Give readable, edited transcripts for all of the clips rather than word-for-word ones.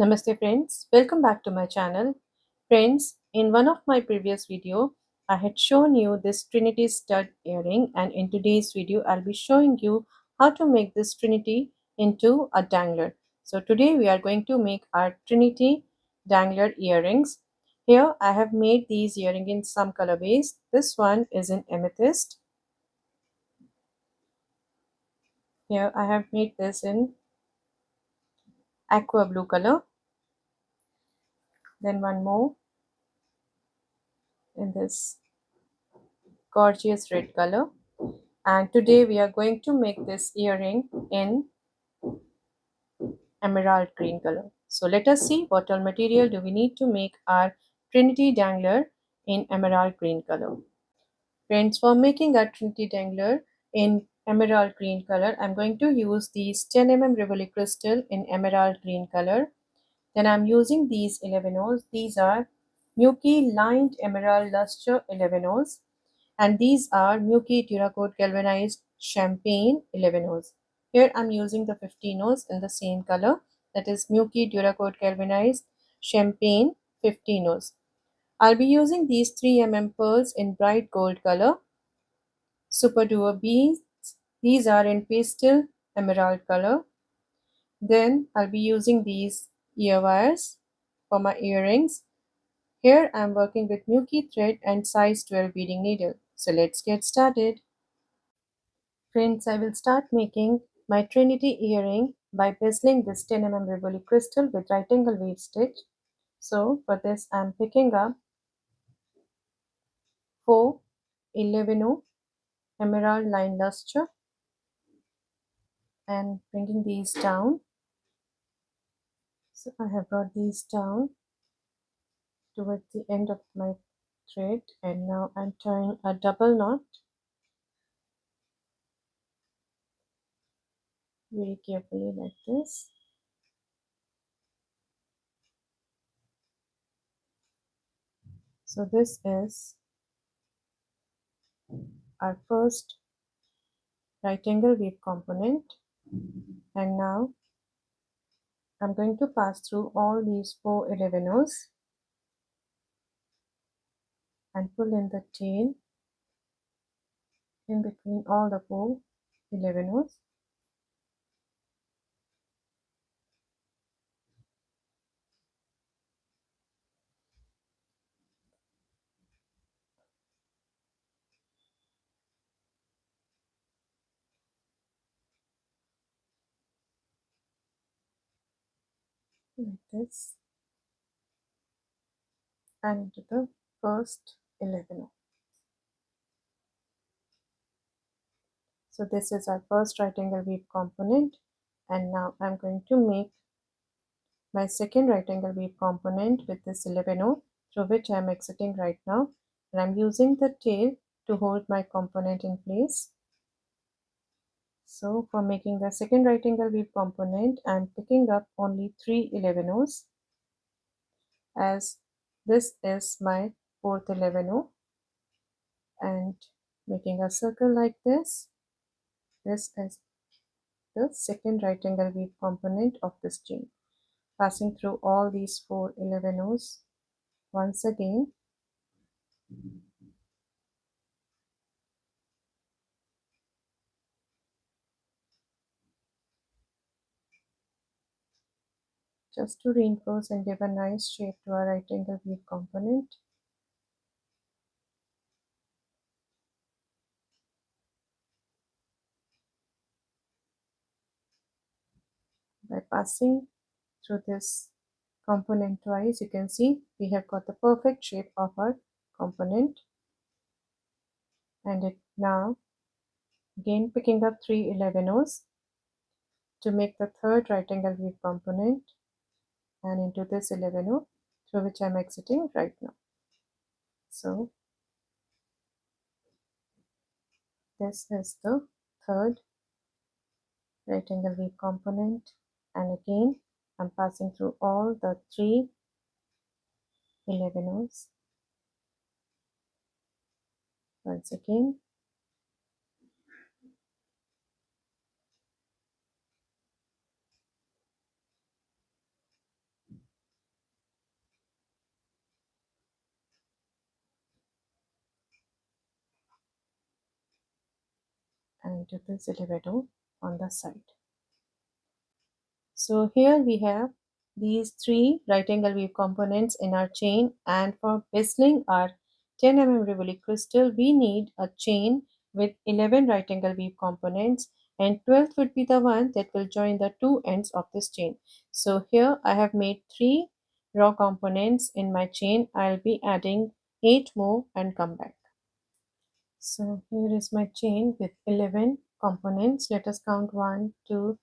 Namaste friends, welcome back to my channel. Friends, in one of my previous video, I had shown you this Trinity stud earring, and in today's video, I'll be showing you how to make this Trinity into a dangler. So today we are going to make our Trinity dangler earrings. Here I have made these earrings in some colorways. This one is in amethyst. Here I have made this in aqua blue color. Then one more in this gorgeous red color, and today we are going to make this earring in emerald green color. So let us see what all material do we need to make our Trinity dangler in emerald green color. Friends, for making our Trinity dangler in emerald green color, I'm going to use these 10 mm rivoli crystal in emerald green color. Then I'm using these 11 O's. These are Miyuki lined emerald luster 11 O's, and these are Miyuki duracoat galvanized champagne 11 O's. Here I'm using the 15 O's in the same color, that is Miyuki duracoat galvanized champagne 15 O's. I'll be using these 3 mm pearls in bright gold color, superduo beads. These are in pastel emerald color. Then I'll be using these earwires for my earrings. Here I'm working with Miyuki thread and size 12 beading needle. So let's get started. Friends, I will start making my Trinity earring by bezeling this 10 mm rivoli crystal with right angle wave stitch. So for this I'm picking up 4 11 emerald line luster and bringing these down. So I have brought these down towards the end of my thread, and now I'm tying a double knot very carefully like this. So this is our first right angle weave component, and now I'm going to pass through all these 4 11 O's and pull in the tail in between all the 4 11 O's. Like this, and into the first 11 O. So this is our first right angle weave component, and now I'm going to make my second right angle weave component with this 11 O, through which I'm exiting right now, and I'm using the tail to hold my component in place. So for making the second right angle weave component, I'm picking up only 3 11 O's, as this is my fourth 11 O, and making a circle like this. This is the second right angle weave component of this chain, passing through all these 4 11 O's once again. Just to reinforce and give a nice shape to our right angle weave component. By passing through this component twice, you can see we have got the perfect shape of our component. And it now again picking up 3 11 O's to make the third right angle weave component, and into this 11 O, through which I'm exiting right now. So this is the third right angle weave component, and again I'm passing through all the 3 11 O's once again. and into this 11 on the side. So here we have these three right angle weave components in our chain, and for bezeling our 10 rivoli crystal we need a chain with 11 right angle weave components, and 12th would be the one that will join the two ends of this chain. So here I have made 3 raw components in my chain. I'll be adding 8 more and come back. So here is my chain with 11 components. Let us count 1, 2,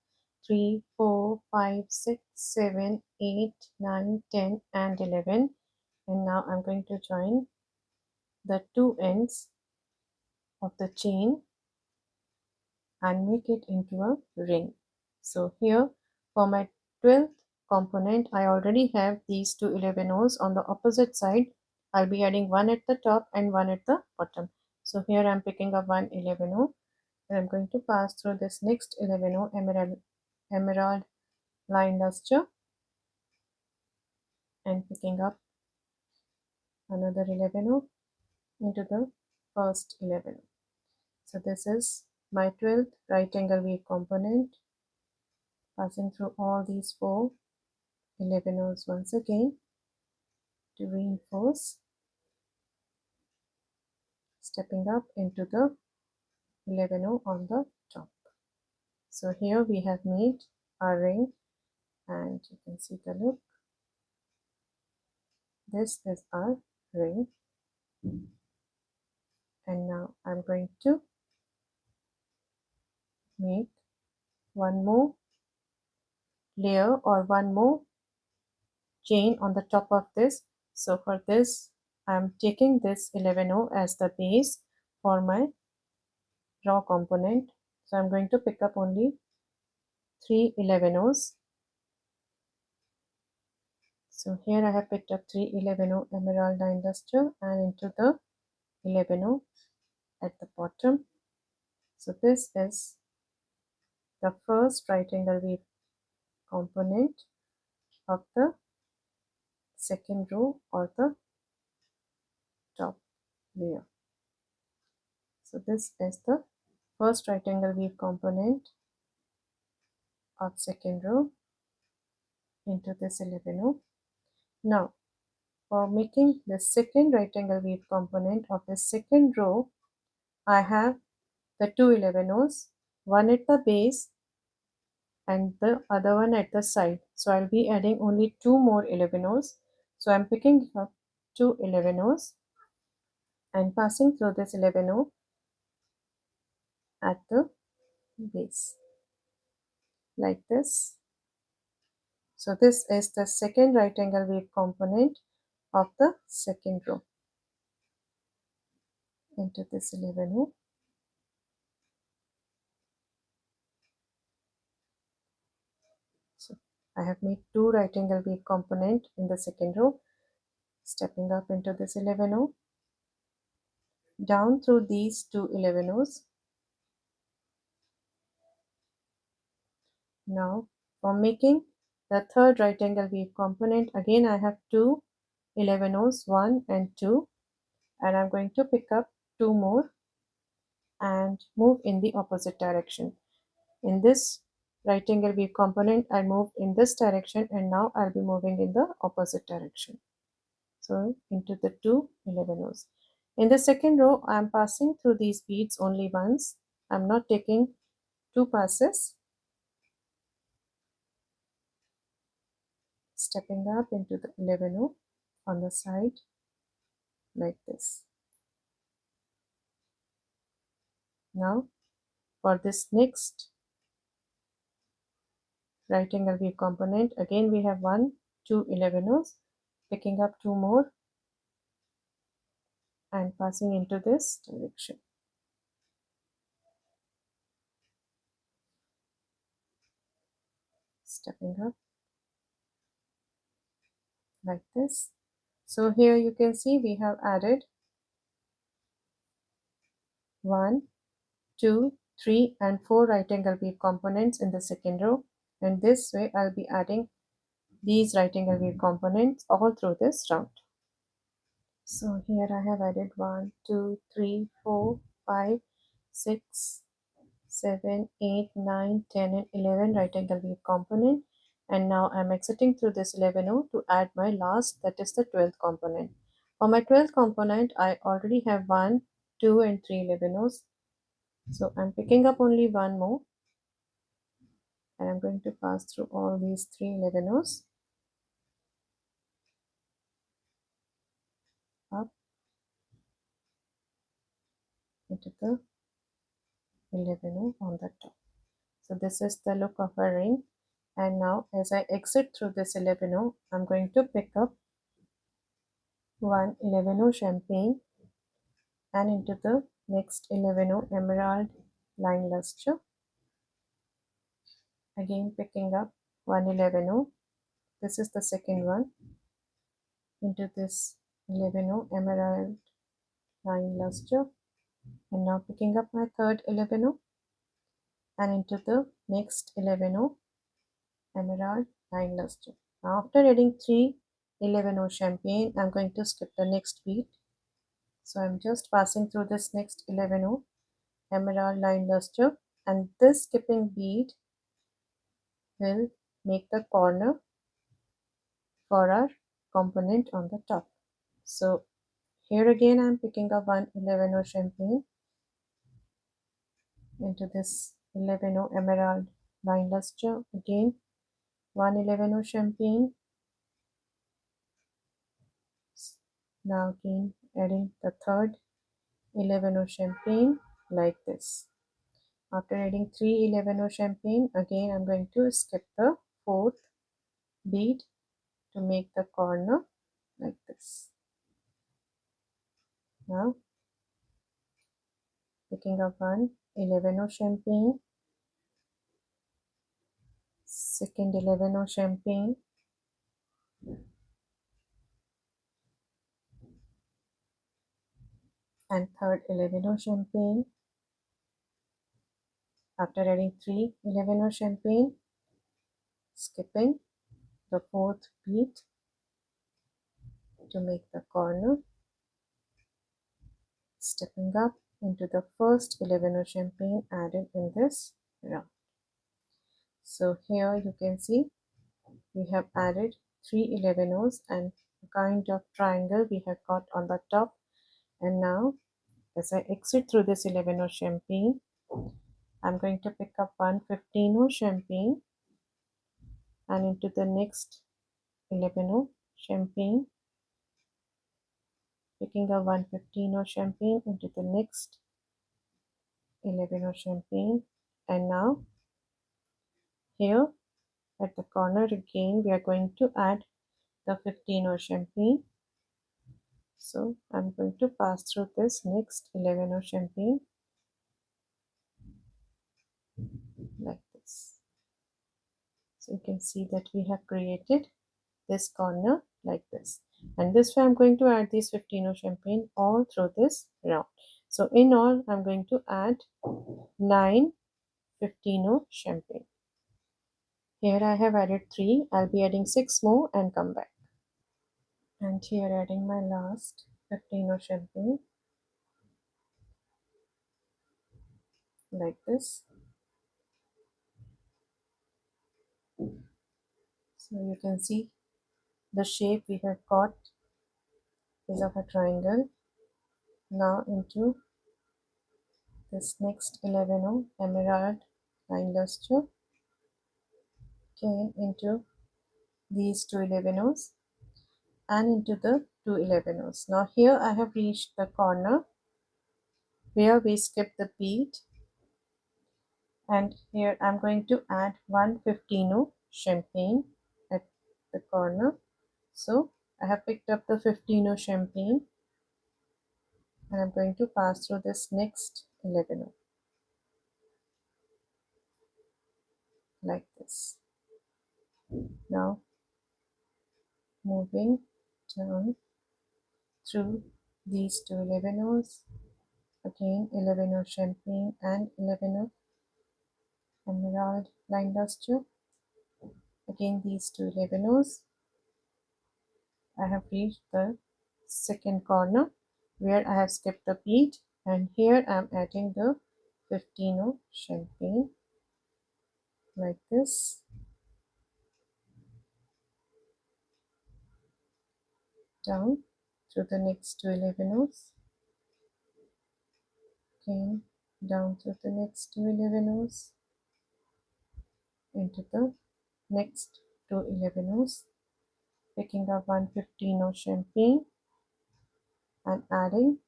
3, 4, 5, 6, 7, 8, 9, 10 and 11. And now I'm going to join the two ends of the chain and make it into a ring. So here for my 12th component I already have these two 11 O's on the opposite side. I'll be adding one at the top and one at the bottom. So here I'm picking up one 11 O. I'm going to pass through this next 11 emerald line luster and picking up another 11 into the first 11. So this is my 12th right angle weave component, passing through all these four 11 once again to reinforce, stepping up into the 11 on the top. So here we have made our ring, and you can see the look. This is our ring, and now I'm going to make one more layer or one more chain on the top of this. So for this I'm taking this 11 as the base for my raw component. So I'm going to pick up only 3 11 So here I have picked up 3 11 emerald line luster and into the 11 at the bottom. So this is the first right angle weave component of the second row or the top layer. So this is the first right angle weave component of second row into this 11. Now for making the second right angle weave component of the second row, I have the two 11's, one at the base and the other one at the side. So I'll be adding only two more 11's. So I'm picking up two 11's and passing through this 11 at the base like this. So this is the second right angle weave component of the second row into this 11. So I have made two right angle weave component in the second row, stepping up into this 11 down through these two 11's. Now for making the third right angle weave component, again I have two 11's, 1 and 2, and I'm going to pick up two more and move in the opposite direction. In this right angle weave component I moved in this direction, and now I'll be moving in the opposite direction. So into the two 11's. In the second row I am passing through these beads only once. I'm not taking two passes. Stepping up into the 11 on the side like this. Now for this next right angle weave component, again we have 1, 2 11's, picking up two more and passing into this direction. Stepping up like this. So here you can see we have added 1, 2, 3 and 4 right angle weave components in the second row, and this way I'll be adding these right angle weave components all through this round. So here I have added 1, 2, 3, 4, 5, 6, 7, 8, 9, 10, and 11 right angle weave component. And now I'm exiting through this 11 O to add my last, that is the 12th component. For my 12th component, I already have 1, 2, and 3 11 O's. So I'm picking up only one more, and I'm going to pass through all these 3 11 O's up into the 11 O on the top. So this is the look of a ring. And now as I exit through this 11 O, I'm going to pick up one 11 O champagne and into the next 11 O emerald line luster. Again picking up one 11 O. This is the second one. Into this 11 O emerald line luster. And now picking up my third 11 O and into the next 11 O emerald line luster. Now after adding 3 11 O champagne, I'm going to skip the next bead. So I'm just passing through this next 11 O emerald line luster, and this skipping bead will make the corner for our component on the top. So here again I'm picking up one 11 O champagne into this 11 O emerald line luster, again one 11 O champagne. Now again adding the third 11 O champagne like this. After adding 3 11 O champagne, again I'm going to skip the fourth bead to make the corner like this. Now picking up one 11 O champagne, second 11 O champagne, and third 11 O champagne. After adding 3 11 O champagne, skipping the fourth bead to make the corner, stepping up into the first 11 O champagne added in this round. So here you can see we have added 3 11 O's and a kind of triangle we have got on the top. And now as I exit through this 11 O champagne, I'm going to pick up one 15 O champagne and into the next 11 O champagne, picking up one 15 O champagne into the next 11 O champagne. And now here at the corner again we are going to add the 15 O champagne. So I'm going to pass through this next 11 O champagne like this. So you can see that we have created this corner like this, and this way I'm going to add these 15 O champagne all through this round. So in all I'm going to add 9 15 O champagne. Here I have added 3. I'll be adding 6 more and come back. And here adding my last 15 O champagne like this. So you can see the shape we have got is of a triangle. Now into this next 11 O emerald line luster, again into these two 11 O's and into the two 11 O's. Now here I have reached the corner where we skip the bead, and here I'm going to add one 15 O champagne at the corner. So I have picked up the 15 O champagne and I'm going to pass through this next 11 O like this. Now moving down through these two 11 O's, again 11 O champagne and 11 O emerald line luster, again these two 11 O's. I have reached the second corner where I have skipped the bead, and here I am adding the 15 champagne like this, down through the next two 11 again down through the next two 11 into the next two 11, picking up 115 champagne and adding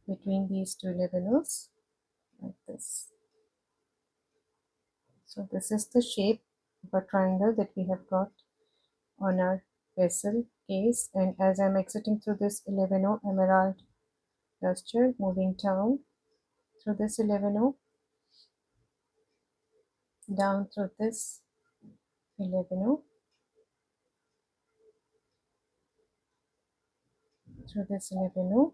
between these two 11 like this. So this is the shape of a triangle that we have got on our vessel case, and as I'm exiting through this 11 emerald luster, moving down through this 11 down through this 11 through this 11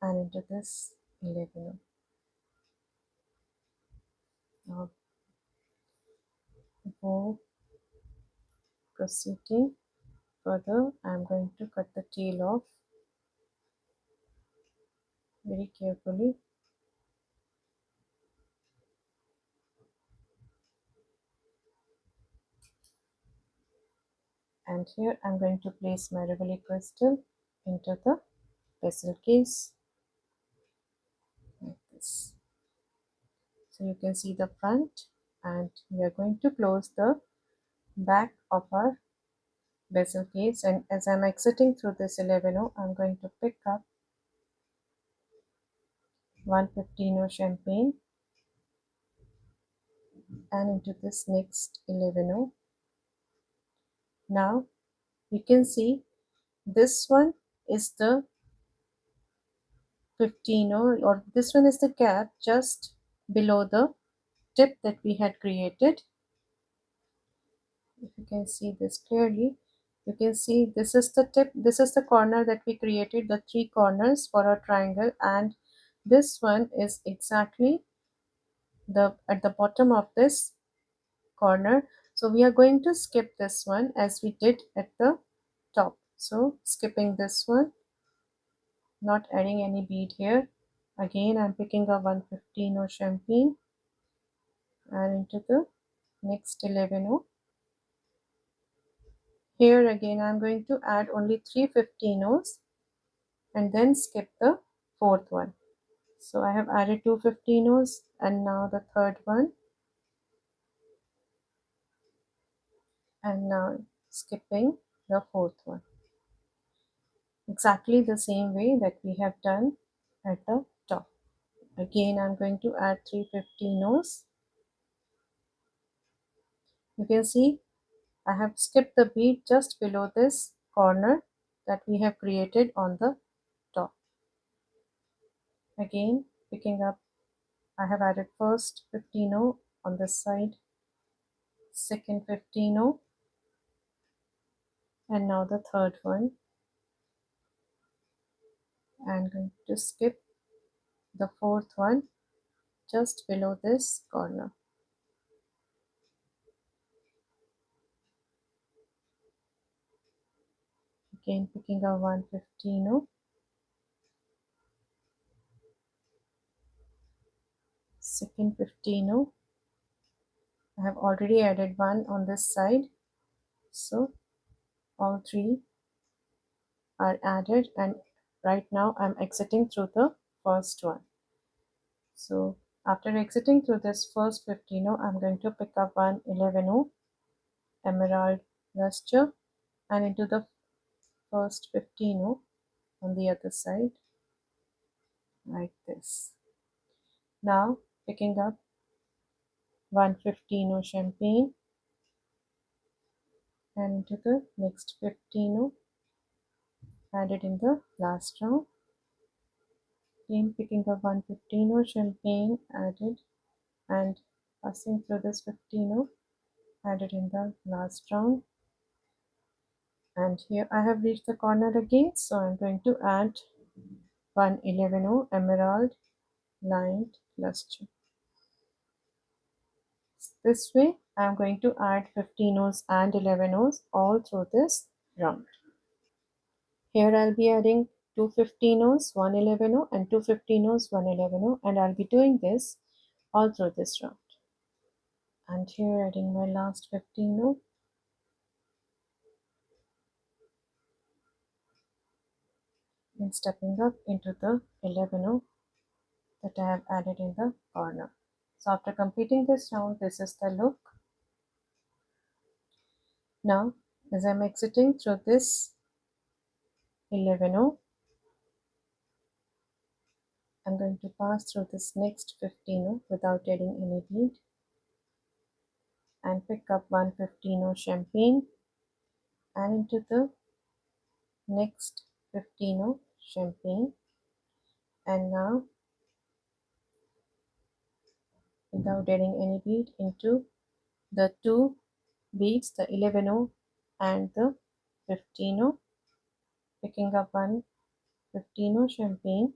and into this 11. Now before proceeding further, I'm going to cut the tail off very carefully. And here I'm going to place my rivoli crystal into the vessel case like this. So you can see the front, and we are going to close the back of our vessel case, and as I'm exiting through this 11, I'm going to pick up 115 champagne and into this next 11. Now you can see this one is the 15, or this one is the gap just below the tip that we had created. If you can see this clearly, you can see this is the tip, this is the corner that we created, the three corners for our triangle, and this one is exactly the at the bottom of this corner. So we are going to skip this one as we did at the top. So skipping this one, not adding any bead here. Again I'm picking up 115 champagne and into the next 11. Here again I'm going to add only 3 15s and then skip the fourth one. So I have added 2 15s and now the third one, and now skipping the fourth one. Exactly the same way that we have done at the top. Again I'm going to add 3 15s. You can see I have skipped the bead just below this corner that we have created on the top. Again picking up, I have added first 15 on this side, second 15, and now the third one. I'm going to skip the fourth one just below this corner. Again picking up 115, second 15. I have already added one on this side, so all three are added, and right now I'm exiting through the first one. So after exiting through this first 15, I'm going to pick up one 11 emerald luster and into the first 15 on the other side like this. Now picking up 115 champagne and into the next 15 added in the last round. Again picking up 115 champagne added and passing through this 15 added in the last round. And here I have reached the corner again, so I'm going to add 111 emerald lined luster. This way I'm going to add 15s and 11s all through this round. Here I'll be adding 2 15-ohs, 1 11-oh, and 2 15-ohs, 1 11-oh, and I'll be doing this all through this round. And here adding my last 15-oh, and stepping up into the 11-oh that I have added in the corner. So after completing this round, this is the look. Now, as I'm exiting through this 11-oh, I'm going to pass through this next 15-oh without adding any bead and pick up one 15-oh champagne and into the next 15-oh champagne, and now without adding any bead into the two beads, the 11-oh and the 15-oh, picking up one 15-oh champagne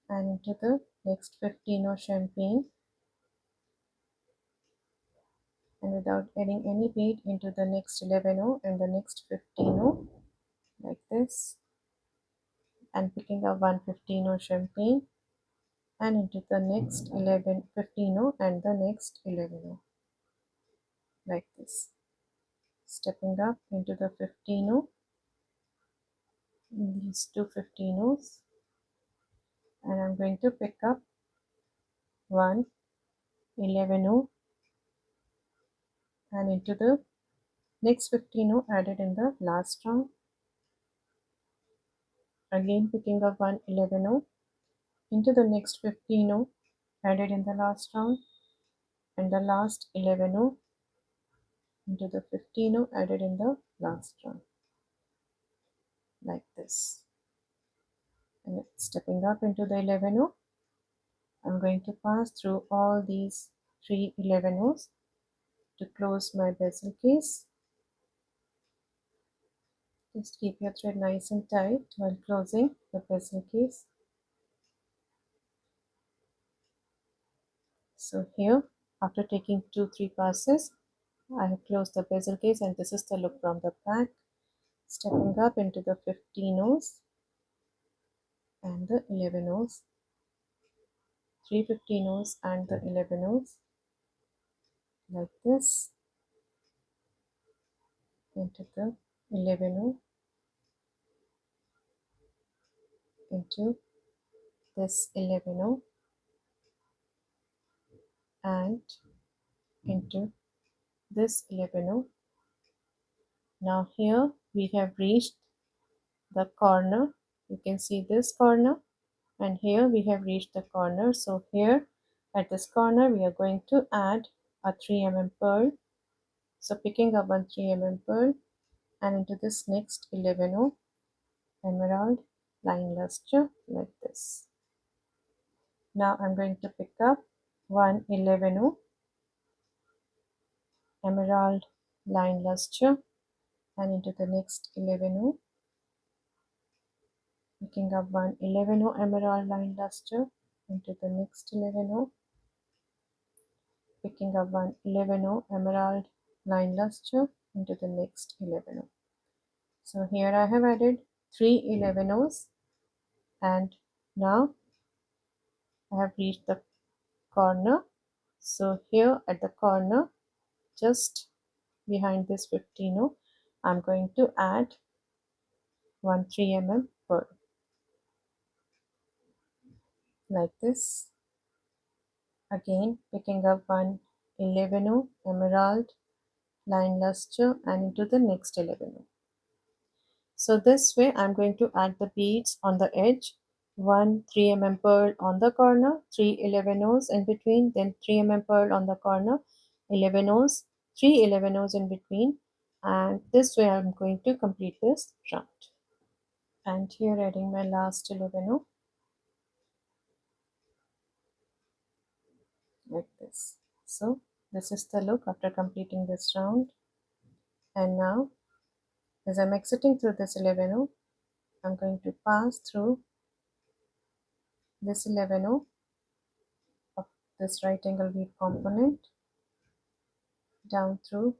and into the next 15-oh champagne, and without adding any bead into the next 11-oh and the next 15-oh, like this, and picking up one 15-oh champagne and into the next 15-oh and the next 11-oh, like this, stepping up into the 15-oh in these two 15-ohs, and I'm going to pick up one 11-oh and into the next 15-oh added in the last round, again picking up one 11-oh into the next 15-oh added in the last round, and the last 11-oh into the 15-oh added in the last round, like this. And stepping up into the 11-oh, I'm going to pass through all these three 11-ohs to close my bezel case. Just keep your thread nice and tight while closing the bezel case. So here, after taking 2-3 passes, I have closed the bezel case, and this is the look from the back. Stepping up into the 15-ohs and the 11-ohs, 3 15-ohs and the 11-ohs, like this, into the 11-oh, into this 11-oh, and into this 11-oh. Now here we have reached the corner. You can see this corner, and here we have reached the corner. So here at this corner we are going to add a 3 mm pearl. So picking up one 3 mm pearl and into this next 11-oh emerald line lustre, like this. Now I'm going to pick up one 11-oh emerald line lustre and into the next 11-oh, picking up one 11-oh emerald line lustre into the next 11-oh, picking up one 11-oh emerald line lustre into the next 11-oh. So here I have added 3 11-ohs, and now I have reached the corner. So here at the corner, just behind this 15-oh, I'm going to add one 3 mm pearl, like this. Again picking up one 11-oh emerald line lustre and into the next 11-oh. So this way I'm going to add the beads on the edge, one 3 mm pearl on the corner, 3 11-ohs in between, then 3 mm pearl on the corner, 11-ohs, 3 11-ohs in between, and this way I'm going to complete this round. And here adding my last 11-oh, like this. So this is the look after completing this round. And now as I'm exiting through this 11-oh, I'm going to pass through this 11-oh of this right angle bead component down through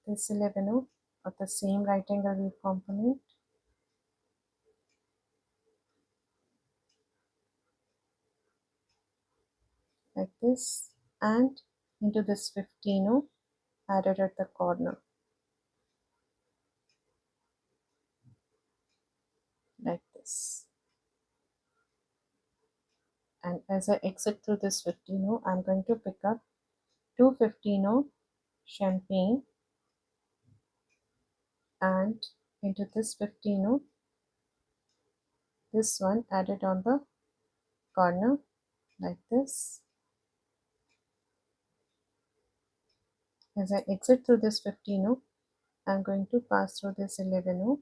this 11-oh of the same right angle bead component like this, and into this 15 added at the corner like this. And as I exit through this 15 I'm going to pick up two 15 champagne and into this 15 this one added on the corner like this. As I exit through this 15 I'm going to pass through this 11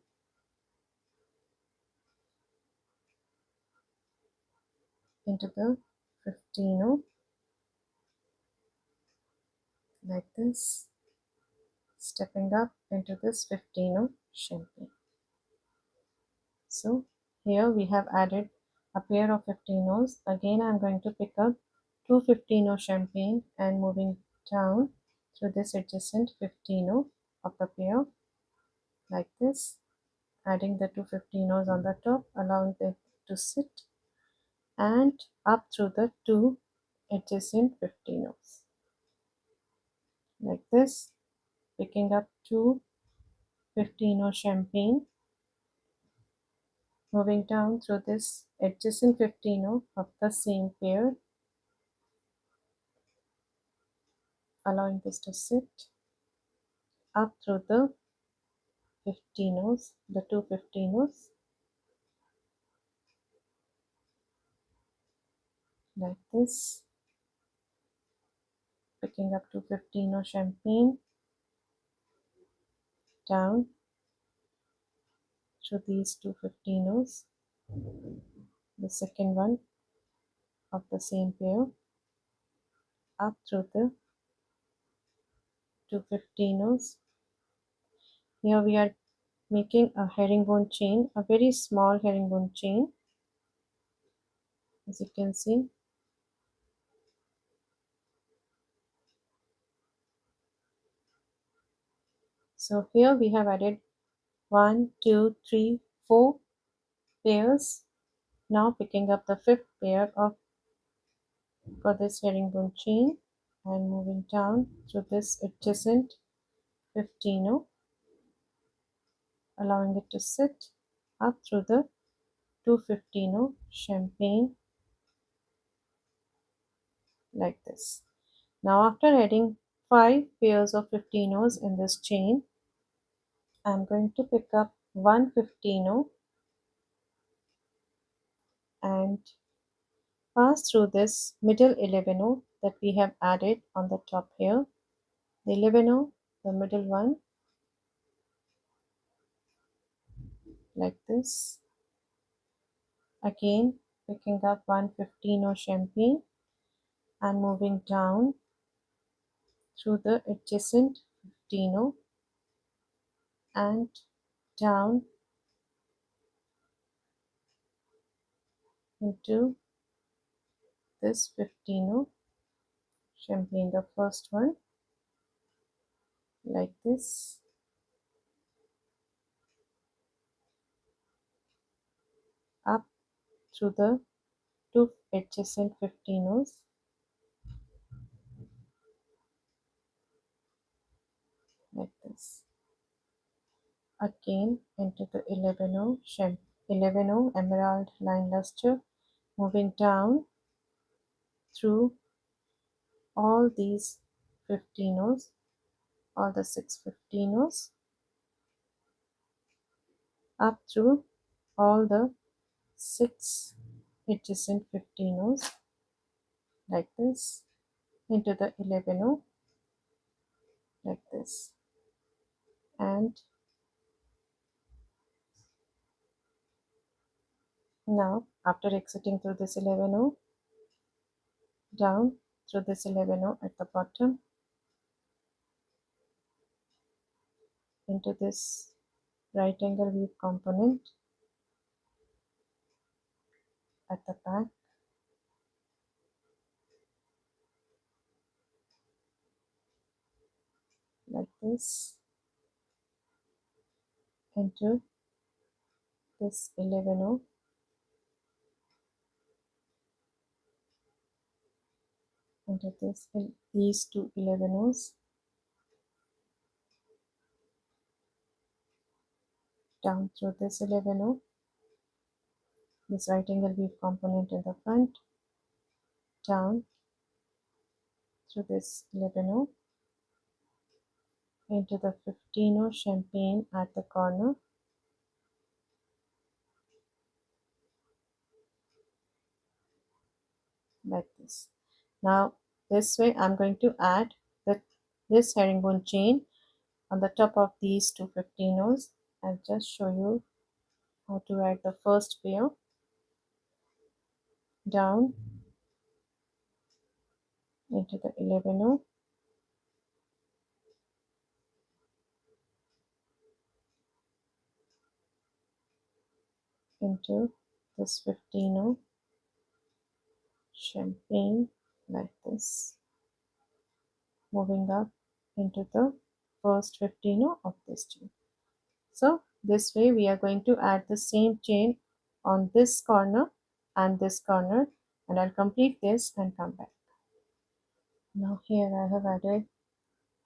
into the 15 like this, stepping up into this 15 champagne. So here we have added a pair of 15s. Again I'm going to pick up two 15 champagne and moving down through this adjacent 15 of the pair like this, adding the two 15s on the top, allowing them to sit, and up through the two adjacent 15s like this, picking up two 15 champagne, moving down through this adjacent 15 of the same pair, allowing this to sit, up through the 15s, the two 15s like this, picking up two 15 champagne, down through these two 15s, the second one of the same pair, up through the two 15s. Here we are making a herringbone chain, a very small herringbone chain, as you can see. So here we have added 1, 2, 3, 4 pairs. Now picking up the fifth pair of for this herringbone chain and moving down through this adjacent 15, allowing it to sit, up through the two 15 champagne like this. Now after adding 5 pairs of 15s in this chain, I'm going to pick up one 15 and pass through this middle 11 that we have added on the top here. The 11, the middle one, like this. Again picking up one 15 champagne and moving down through the adjacent 15 and down into this 15 champagne, the first one, like this, up through the two adjacent 15s like this, again into the 11 emerald line luster, moving down through all these 15s, all the 6 15s, up through all the 6 adjacent 15s like this, into the 11 like this, and now after exiting through this 11 down through this 11 at the bottom into this right angle weave component at the back like this, into this 11 into these two 11s, down through this 11, this right angle weave component in the front, down through this 11, into the 15 champagne at the corner, like this. Now this way I'm going to add this herringbone chain on the top of these two 15s. I'll just show you how to add the first pair, down into the 11, into this 15 champagne, like this, moving up into the first 15 of this chain. So this way we are going to add the same chain on this corner and this corner, and I'll complete this and come back. Now here I have added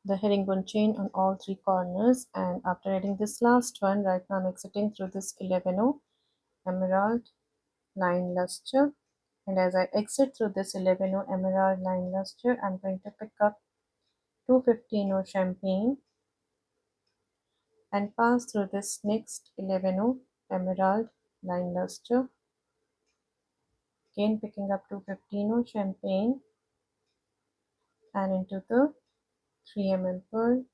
the herringbone chain on all three corners, and after adding this last one, right now I'm exiting through this 11 emerald line luster, and as I exit through this 11 emerald line luster, I'm going to pick up 215 champagne and pass through this next 11 emerald line luster, again picking up 215 champagne and into the 3 pearl,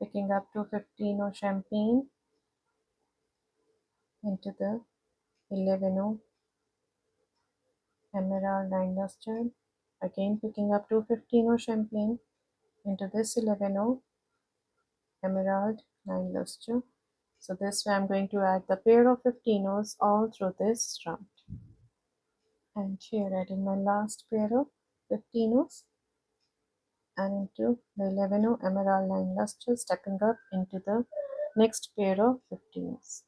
picking up 215 champagne into the 11 emerald line luster, again picking up 215 champagne into this 11 emerald line luster. So this way I'm going to add the pair of 15s all through this round. And here adding my last pair of 15s and into the 11 emerald line luster, stepping up into the next pair of 15s.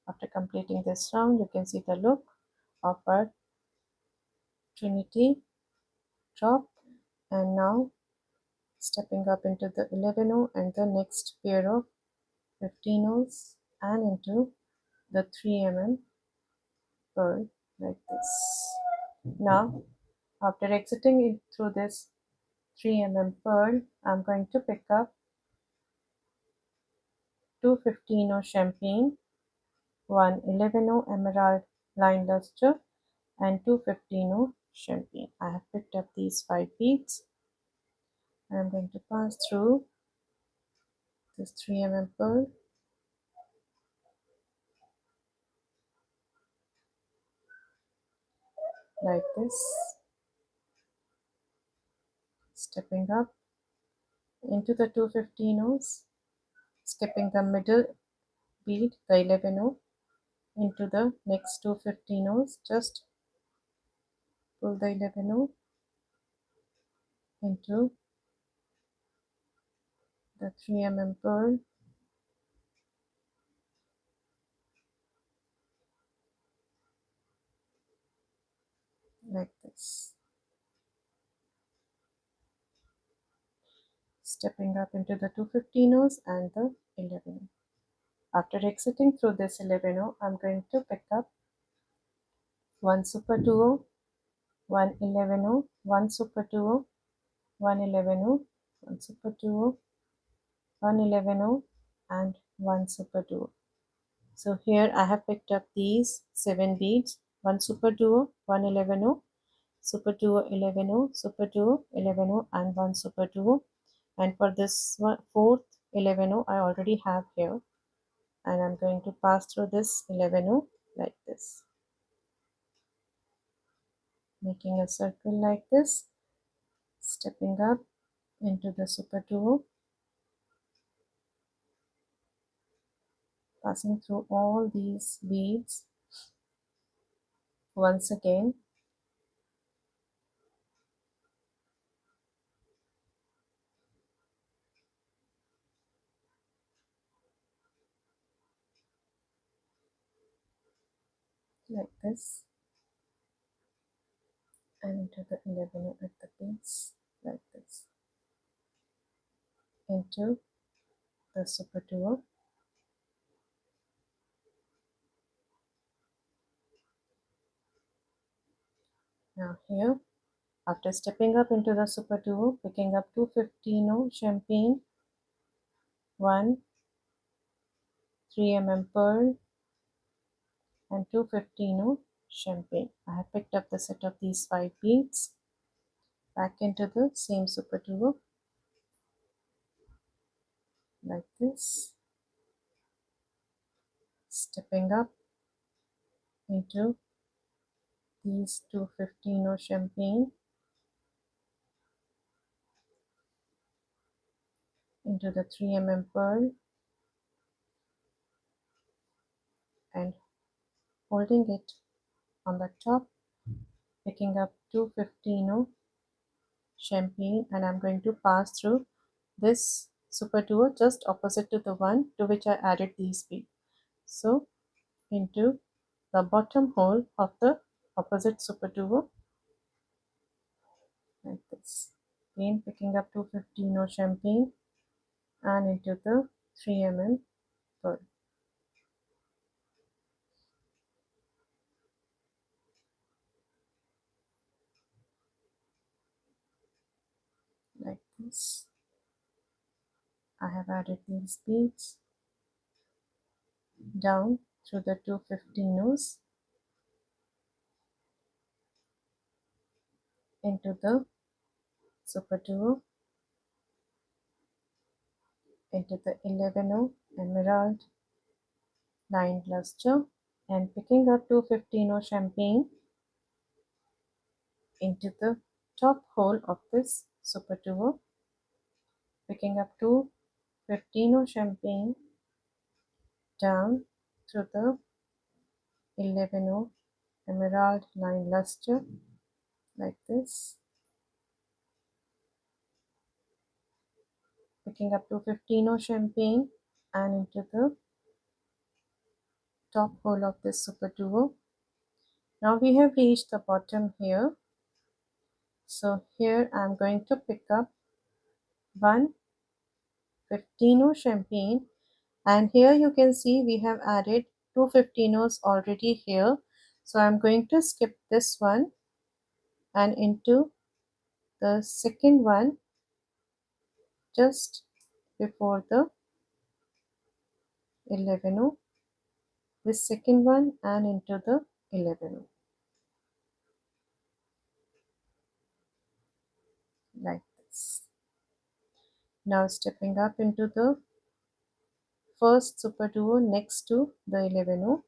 After completing this round, you can see the look of our Trinity drop. And now stepping up into the 11 and the next pair of 15s and into the 3 pearl, like this. Now after exiting it through this 3 pearl, I'm going to pick up 215 champagne, 111 emerald line luster, and 215 champagne. I have picked up these 5 beads. I'm going to pass through this 3 pearl, like this, stepping up into the 215s, skipping the middle bead, the 11 into the next 215s, just pull the 11 into the 3 pearl, like this, stepping up into the 215s and the 11. After exiting through this 11, I'm going to pick up one superduo, 111, one superduo, 111, one superduo, 111, and one superduo. So here I have picked up these 7 beads, one superduo, 111, superduo 11, superduo 11, and one superduo. And for this one, fourth 11 I already have here, and I'm going to pass through this 11 like this, making a circle like this, stepping up into the superduo, passing through all these beads once again, like this, and into the 11 at the base like this, into the superduo. Now here, after stepping up into the superduo, picking up 215 champagne, 1 3 pearl and 215 champagne. I have picked up the set of these 5 beads, back into the same superduo like this, stepping up into these 215 champagne, into the 3 pearl and holding it on the top, picking up 215 champagne, and I'm going to pass through this superduo just opposite to the one to which I added these beads. So into the bottom hole of the opposite superduo like this. Again picking up 215 champagne and into the 3 pearl like this. I have added these beads down through the 215s into the superduo, into the 11 emerald line cluster, and picking up 215 champagne into the top hole of this superduo, picking up 215 champagne down through the 11 emerald line luster like this, picking up 215 champagne and into the top hole of this superduo. Now we have reached the bottom here, so here I'm going to pick up 115 champagne, and here you can see we have added 215s already here, so I'm going to skip this one and into the second one just before the 11 this second one and into the 11 like this. Now stepping up into the first superduo next to the 11,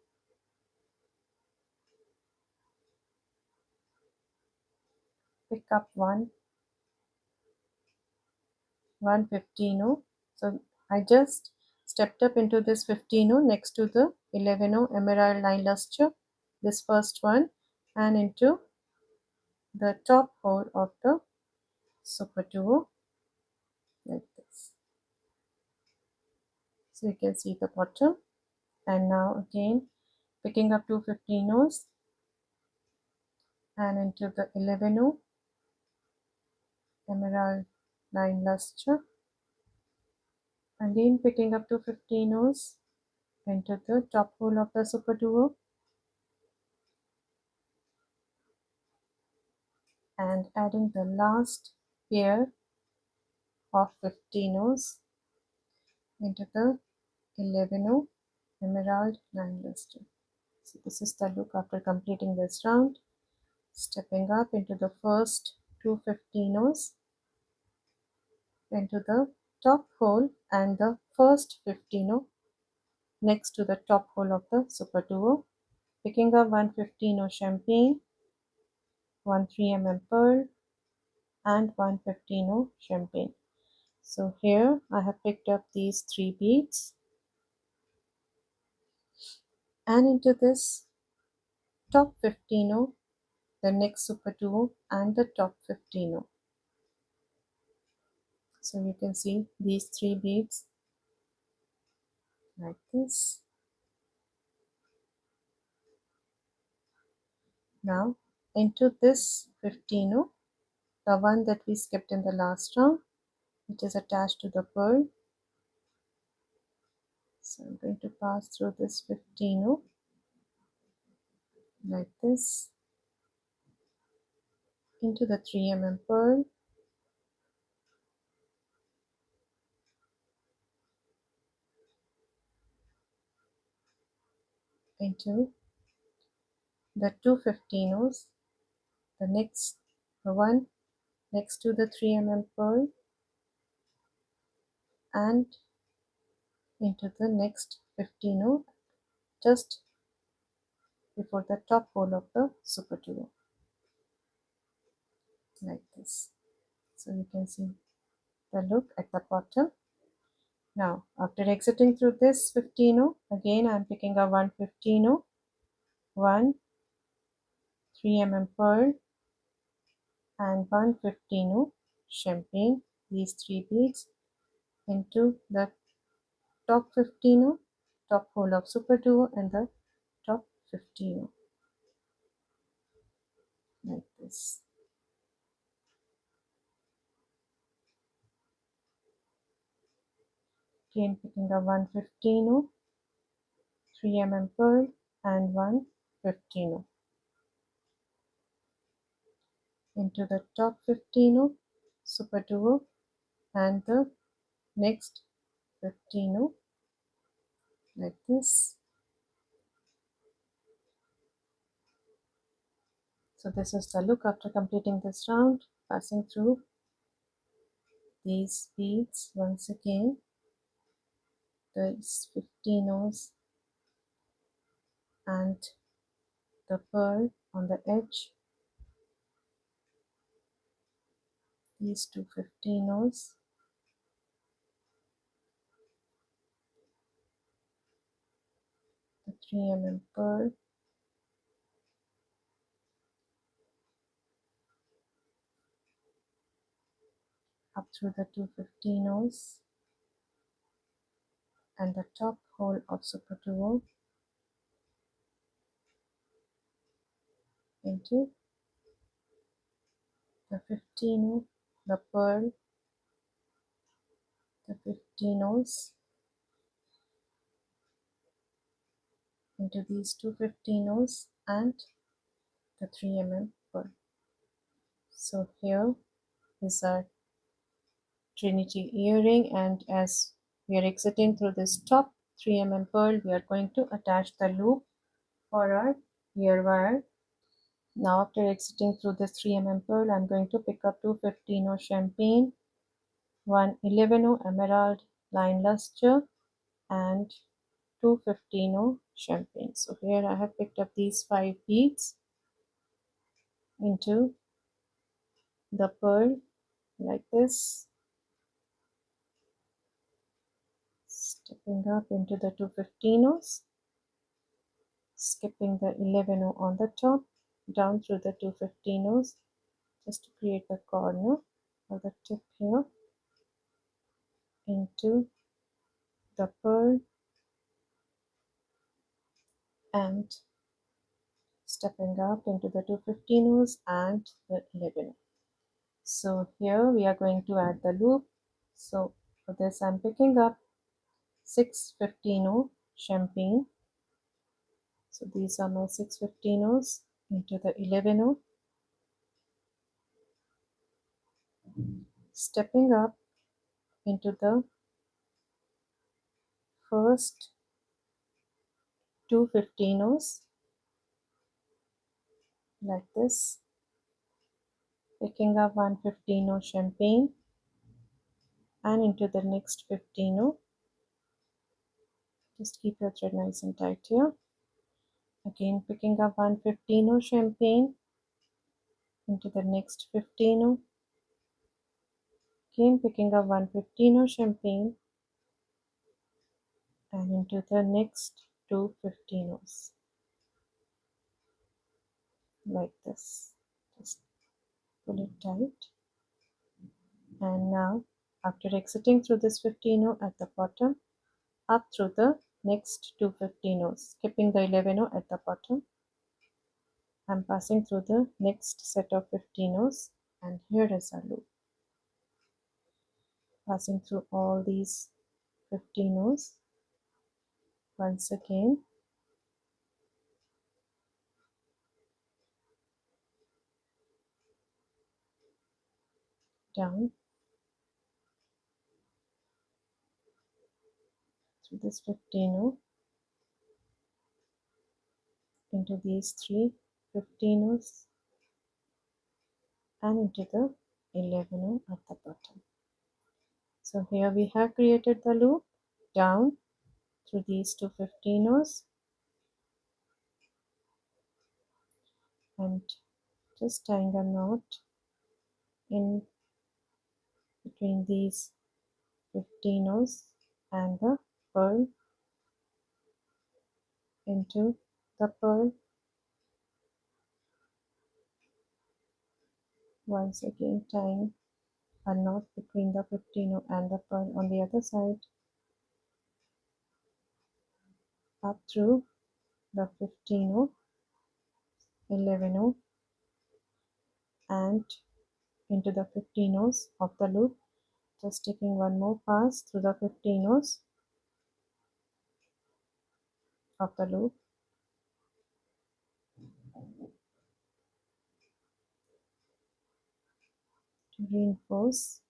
pick up 115. So I just stepped up into this 15 next to the 11 emerald line luster, this first one, and into the top hole of the superduo like this. So you can see the bottom, and now again picking up 215s and into the 11 emerald line luster, again picking up 215s into the top hole of the superduo and adding the last pair of 15s into the 11 emerald line luster. So this is the look after completing this round. Stepping up into the first 215s into the top hole and the first 15 next to the top hole of the superduo, picking up 115 champagne, 1 3 pearl and 115 champagne. So here I have picked up these 3 beads and into this top 15, the next superduo and the top 15. So you can see these 3 beads like this. Now into this 15, the one that we skipped in the last round, which is attached to the pearl. So I'm going to pass through this 15 like this into the 3 pearl, into the 2 15s, the one next to the 3 pearl, and into the next 15 just before the top hole of the superduo, like this. So you can see the look at the bottom. Now after exiting through this 15, again I'm picking a 1 15, 1 3 pearl and 1 15 champagne, these 3 beads into the top 15, top hole of superduo and the top 15, like this. Again picking a 1 15, 3 pearl and 1 15 into the top 15 superduo and the next 15, like this. So this is the look after completing this round, passing through these beads once again, these 15s and the pearl on the edge, these 2 15s, the 3 pearl, up through the 2 15s and the top hole of superduo into the 15, the pearl, the 15s into these 2 15s and the 3 pearl. So here is our Trinity earring, and as we are exiting through this top 3 pearl, we are going to attach the loop for our ear wire. Now after exiting through this 3 pearl, I'm going to pick up 2 15 champagne, 1 11 emerald line luster and 2 15 champagne. So here I have picked up these 5 beads into the pearl like this, stepping up into the 2 15s, skipping the 11 on the top, down through the 2 15s just to create the corner or the tip here, into the pearl and stepping up into the 2 15s and the 11. So here we are going to add the loop. So for this I'm picking up 6 15 champagne. So these are my 6 15s into the 11, stepping up into the first 2 15s like this, picking up 1 15 champagne and into the next 15. Just keep your thread nice and tight here. Again picking up 1 15 champagne into the next 15. Again picking up 1 15 champagne and into the next 2 15s like this. Just pull it tight. And now after exiting through this 15 at the bottom, up through the next 2 15s, skipping the 11 at the bottom, I'm passing through the next set of 15 rows, and here is our loop. Passing through all these 15 rows. Once again, down through this 15 row, into these 15 rows, and into the 11 row at the bottom. So here we have created the loop down through these 15 rows, and just tying a knot in between these 15 rows and the pearl, into the pearl. Once again tying a knot between the 15 row and the pearl on the other side, up through the 15 row, 11 row, and into the 15 rows of the loop. Just taking one more pass through the 15 rows of the loop, to reinforce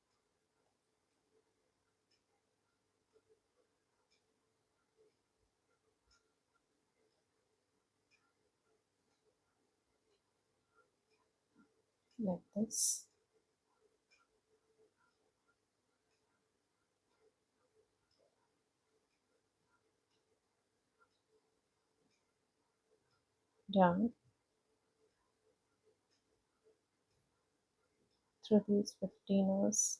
like this. Down through these 15 rows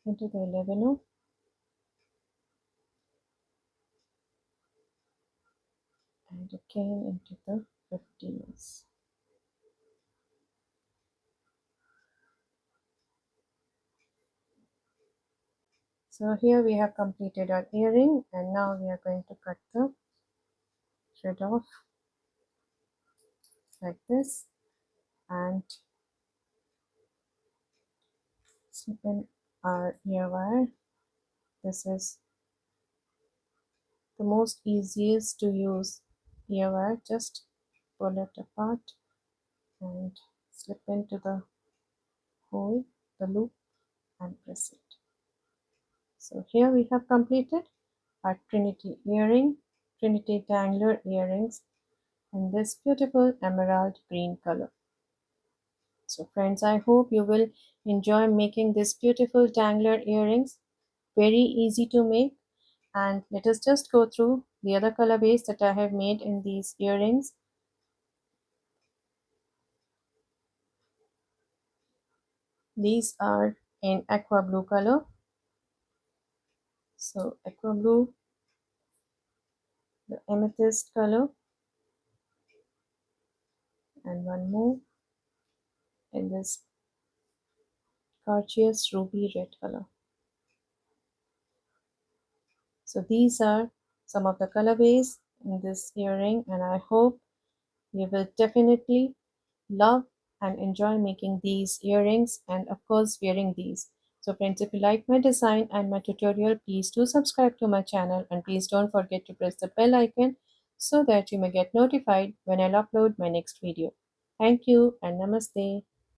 into the 11 row, and again into the 15 rows. So here we have completed our earring, and now we are going to cut the thread off like this and slip in our ear wire. This is the most easiest to use ear wire. Just pull it apart and slip into the hole, the loop, and press it. So here we have completed our Trinity earring, Trinity dangler earrings in this beautiful emerald green color. So friends, I hope you will enjoy making this beautiful dangler earrings. Very easy to make. And let us just go through the other colorways that I have made in these earrings. These are in aqua blue color. So aqua blue, the amethyst color, and one more in this gorgeous ruby red color. So these are some of the colorways in this earring, and I hope you will definitely love and enjoy making these earrings and of course wearing these. So friends, if you like my design and my tutorial, please do subscribe to my channel, and please don't forget to press the bell icon so that you may get notified when I'll upload my next video. Thank you and namaste.